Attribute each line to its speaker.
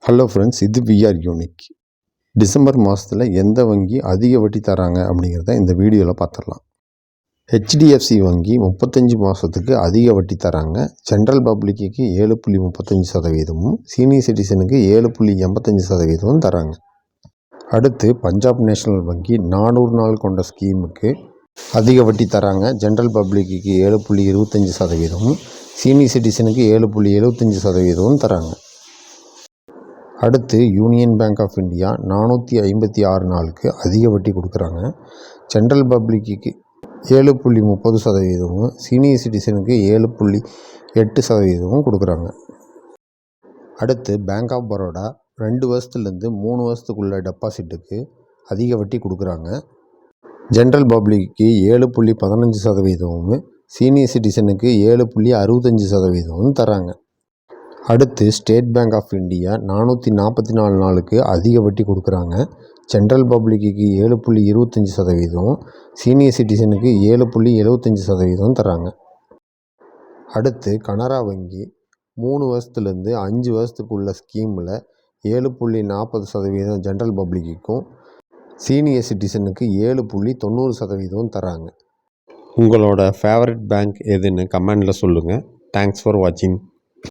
Speaker 1: Hello friends, இது VR unique. December மாதத்தில் எந்த வங்கி அதிக வட்டி தராங்க அப்படிங்கிறத இந்த வீடியோவில் பார்த்துடலாம். ஹெச்டிஎஃப்சி வங்கி 35 மாதத்துக்கு அதிக வட்டி தராங்க. ஜென்ரல் பப்ளிக்கு 7.35%, சீனியர் சிட்டிசனுக்கு 7.85% தராங்க. அடுத்து பஞ்சாப் நேஷனல் வங்கி 400 நாள் கொண்ட ஸ்கீமுக்கு அதிக வட்டி தராங்க. ஜென்ரல் பப்ளிக்கு 7.25%, சீனியர் சிட்டிசனுக்கு 7.75% தராங்க. அடுத்து யூனியன் பேங்க் ஆஃப் இந்தியா 456 நாளுக்கு அதிக வட்டி கொடுக்குறாங்க. ஜென்ரல் பப்ளிக்கு 7.30%, சீனியர் சிட்டிசனுக்கு 7.8% கொடுக்குறாங்க. அடுத்து பேங்க் ஆஃப் பரோடா 2 வருஷத்துலேருந்து 3 வருஷத்துக்குள்ள டெபாசிட்டுக்கு அதிக வட்டி கொடுக்குறாங்க. ஜென்ரல் பப்ளிக்கு 7.15%, சீனியர் சிட்டிசனுக்கு 7.65% தராங்க. அடுத்து ஸ்டேட் பேங்க் ஆஃப் இந்தியா 444 நாளுக்கு அதிக வட்டி கொடுக்குறாங்க. ஜென்ரல் பப்ளிக்கு 7.25%, சீனியர் சிட்டிசனுக்கு 7.75% தராங்க. அடுத்து கனரா வங்கி 3 வருஷத்துலேருந்து 5 வருஷத்துக்குள்ள ஸ்கீமில் 7.40% ஜென்ரல் பப்ளிக்கும், சீனியர் சிட்டிசனுக்கு 7.90% தராங்க. உங்களோட ஃபேவரட் பேங்க் எதுன்னு கமெண்டில் சொல்லுங்கள். தேங்க்ஸ் ஃபார் வாட்சிங்.